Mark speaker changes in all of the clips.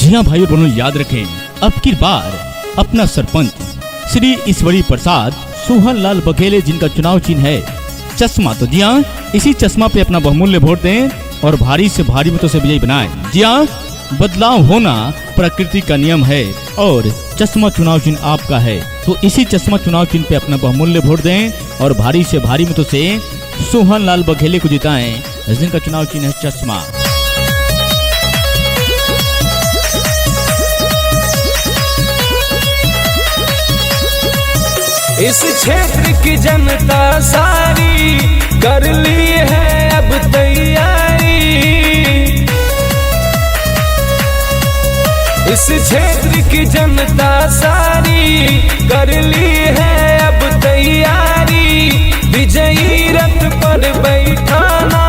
Speaker 1: जी हाँ भाइयों बहनों, याद रखें अब की बार अपना सरपंच श्री ईश्वरी प्रसाद सोहन लाल बघेले, जिनका चुनाव चिन्ह है चश्मा। तो जी हाँ, इसी चश्मा पे अपना बहुमूल्य वोट दें और भारी से भारी मतों से विजयी बनाएं। जी हाँ, बदलाव होना प्रकृति का नियम है और चश्मा चुनाव चिन्ह आपका है। तो इसी चश्मा चुनाव चिन्ह पे अपना बहुमूल्य वोट दें और भारी से भारी मतों से सोहन लाल बघेले को जिताएं, जिनका चुनाव चिन्ह है चश्मा।
Speaker 2: इस क्षेत्र की जनता सारी कर ली है अब तैयारी। इस क्षेत्र की जनता सारी कर ली है अब तैयारी। विजयी रथ पर बैठाना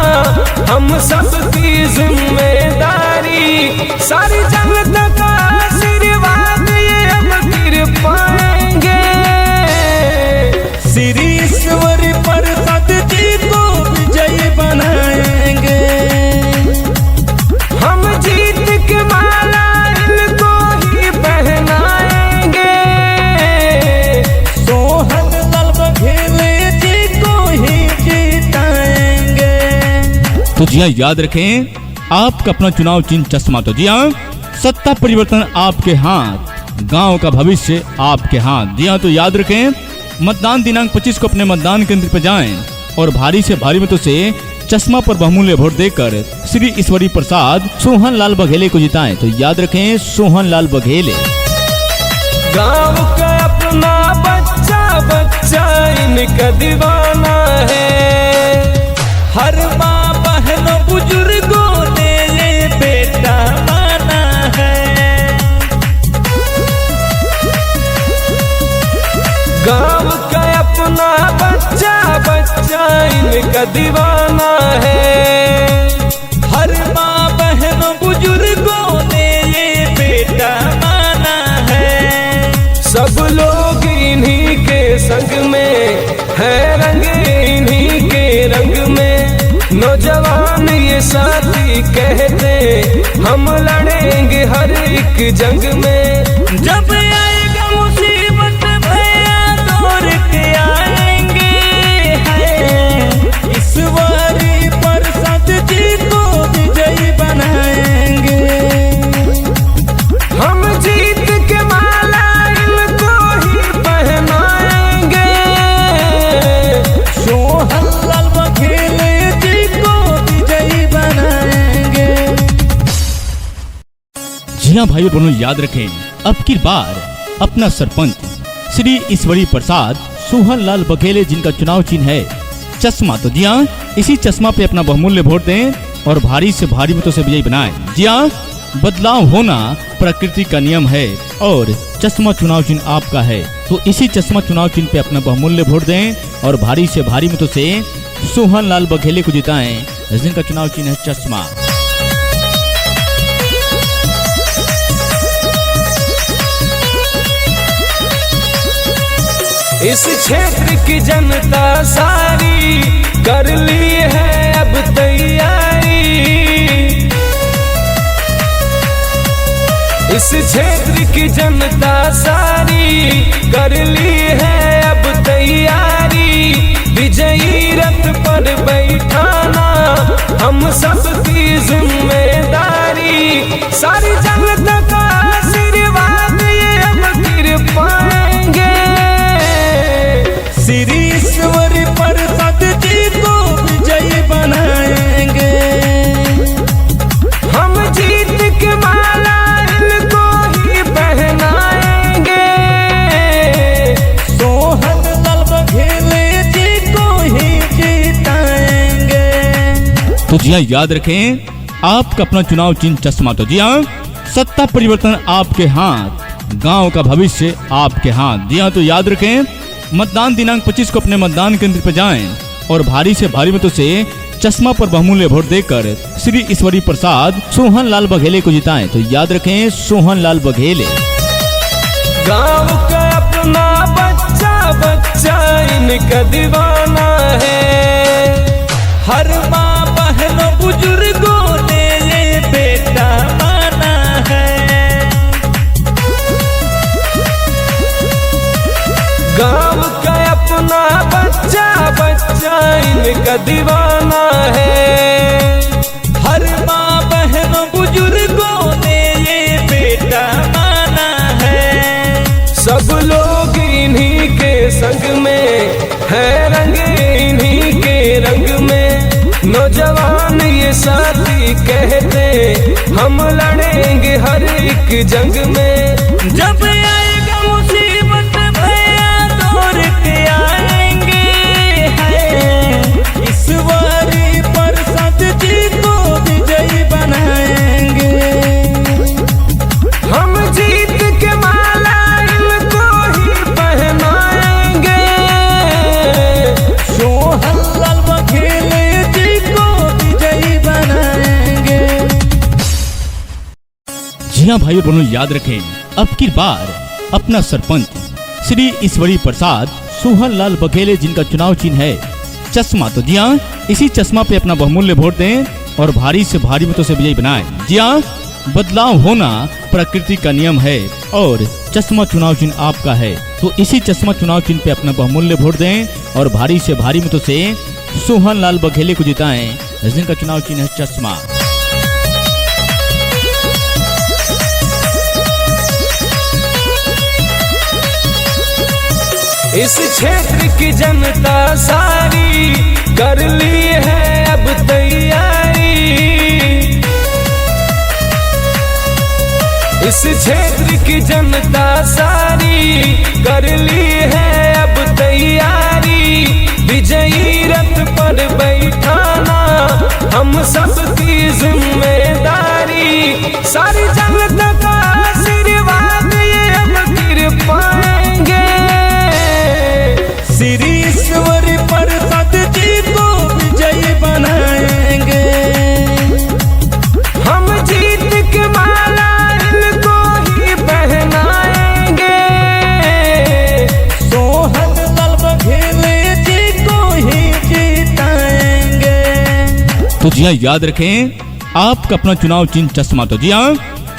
Speaker 2: हम सबकी जिम्मेदारी। सारी जनता का आशीर्वाद ये अब गिर पाएंगे। श्री ईश्वरी प्रसाद जी को विजयी बनाएंगे। हम जीत के माला इनको ही पहनाएंगे। सोहन लाल बघेले जी को ही जिताएंगे।
Speaker 1: तो जी हाँ, याद रखें आपका अपना चुनाव चिन्ह चश्मा। तो जी हाँ, सत्ता परिवर्तन आपके हाथ, गांव का भविष्य आपके हाथ। जी हाँ, तो याद रखें मतदान दिनांक 25 को अपने मतदान केंद्र पर जाएं और भारी से भारी मतों से चश्मा पर बहुमूल्य वोट देकर श्री ईश्वरी प्रसाद सोहन लाल बघेले को जिताएं। तो याद रखें सोहन लाल बघेले।
Speaker 2: गांव का अपना बच्चा बच्चा इनका दीवाना है। हर माँ बहनों बुजुर्गों ने ये बेटा माना है। गांव का अपना बच्चा बच्चा इनका दीवाना है। हर माँ बहनों बुजुर्गों ने ये बेटा माना है। सब लोग इन्हीं के संग में है, रंग इन्हीं के रंग में। नौजवान ये साथी कहते हम लड़ेंगे हर एक जंग में। जब आएगा मुसीबत भैया दौड़ के आएंगे। ईश्वरी प्रसाद जी को विजयी बनाएंगे। हम जीत के माला इनको ही पहनाएंगे। सोहन लाल बघेले जी को विजयी बनाएंगे।
Speaker 1: जी हाँ भाइयों बहनों, याद रखें अब की बार अपना सरपंच श्री ईश्वरी प्रसाद सोहन लाल बघेले, जिनका चुनाव चिन्ह है चश्मा। तो जी हाँ, इसी चश्मा पे अपना बहुमूल्य वोट दें और भारी से भारी मतों से विजयी बनाएं। जी हाँ, बदलाव होना प्रकृति का नियम है और चश्मा चुनाव चिन्ह आपका है। तो इसी चश्मा चुनाव चिन्ह पे अपना बहुमूल्य वोट दें और भारी से भारी मतों से सोहन लाल बघेले को जिताएं, जिनका चुनाव चिन्ह है चश्मा।
Speaker 2: इस क्षेत्र की जनता सारी कर ली है अब तैयारी। इस क्षेत्र की जनता सारी कर ली है अब तैयारी। विजयी रथ पर बैठाना हम सबकी जिम्मेदारी। सारी जनता का आशीर्वाद ये अब गिर पाएंगे। श्री ईश्वरी प्रसाद जी को विजयी बनाएंगे। हम जीत के माला इनको ही पहनाएंगे। सोहन लाल बघेले जी को ही जिताएंगे।
Speaker 1: तो जी हाँ, याद रखें आपका अपना चुनाव चिन्ह चश्मा। तो जी हाँ, सत्ता परिवर्तन आपके हाथ, गांव का भविष्य आपके हाथ। जी हाँ, तो याद रखें मतदान दिनांक 25 को अपने मतदान केंद्र पर जाएं और भारी से भारी मतों से चश्मा पर बहुमूल्य वोट देकर श्री ईश्वरी प्रसाद सोहन लाल बघेले को जिताएं। तो याद रखें सोहन लाल बघेले।
Speaker 2: गांव का अपना बच्चा बच्चा इनका दीवाना है। हर माँ बहनों बुजुर्गों ने ये बेटा माना है। अपना बच्चा बच्चा इनका दीवाना है। हर माँ बहन बुजुर्गों ने ये बेटा माना है। सब लोग इन्हीं के संग में है, रंग इन्हीं के रंग में। नौजवान ये साथी कहते हम लड़ेंगे हर एक जंग में। जब आएगा मुसीबत भैया दौड़ के आएंगे, ईश्वरी प्रसाद जी को विजयी बनाएंगे। हम जीत के माला इनको ही पहनाएंगे। सोहन लाल बघेले जी को विजयी बनाएंगे।
Speaker 1: जी हाँ भाइयों बहनों, याद रखें अब की बार अपना सरपंच श्री ईश्वरी प्रसाद सोहन लाल बघेले जिनका चुनाव चिन्ह है चश्मा। तो जी हाँ, इसी चश्मा पे अपना बहुमूल्य वोट दें और भारी से भारी मतों से विजयी बनाएं। जी हाँ, बदलाव होना प्रकृति का नियम है और चश्मा चुनाव चिन्ह आपका है। तो इसी चश्मा चुनाव चिन्ह पे अपना बहुमूल्य वोट दें और भारी से भारी मतों से सोहन लाल बघेले को जिताएं जिनका चुनाव चिन्ह है चश्मा।
Speaker 2: इस क्षेत्र की जनता सारी कर ली है अब तैयारी। इस क्षेत्र की जनता सारी कर ली है अब तैयारी। विजयी रथ पर बैठाना हम सबकी जिम्मेदारी। सारी जनता का आशीर्वाद ये हम गिर पाएंगे। श्री ईश्वरी प्रसाद जी को विजयी बनाएंगे। हम जीत के माला इनको ही पहनाएंगे। सोहन लाल बघेले जी को ही जिताएंगे।
Speaker 1: तो जी हाँ, याद रखें आपका अपना चुनाव चिन्ह चश्मा। तो जी हाँ,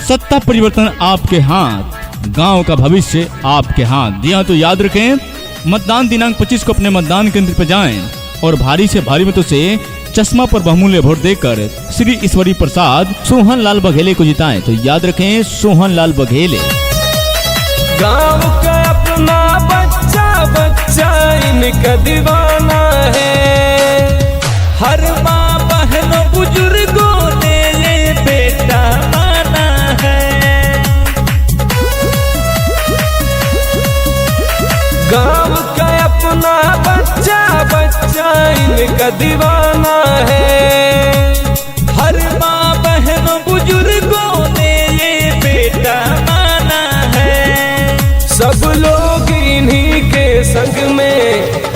Speaker 1: सत्ता परिवर्तन आपके हाथ, गांव का भविष्य आपके हाथ। जी हाँ, तो याद रखें मतदान दिनांक 25 को अपने मतदान केंद्र पर जाएं और भारी से भारी मतों से चश्मा पर बहुमूल्य वोट देकर श्री ईश्वरी प्रसाद सोहन लाल बघेले को जिताएं। तो याद रखें सोहन लाल बघेले।
Speaker 2: गांव का अपना बच्चा बच्चा इनका दीवाना है। हर माँ बहन बुजुर्गों ने ये बेटा माना है। गांव का अपना बच्चा बच्चा इनका दीवाना है। हर माँ बहन बुजुर्गों ने ये बेटा माना है। सब लोग इन्हीं के संग में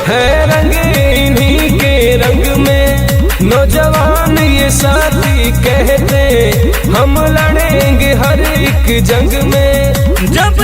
Speaker 2: है, रंग इन्हीं के रंग में। नौजवान ये साथी कहते हम लड़ेंगे हर एक जंग में। जब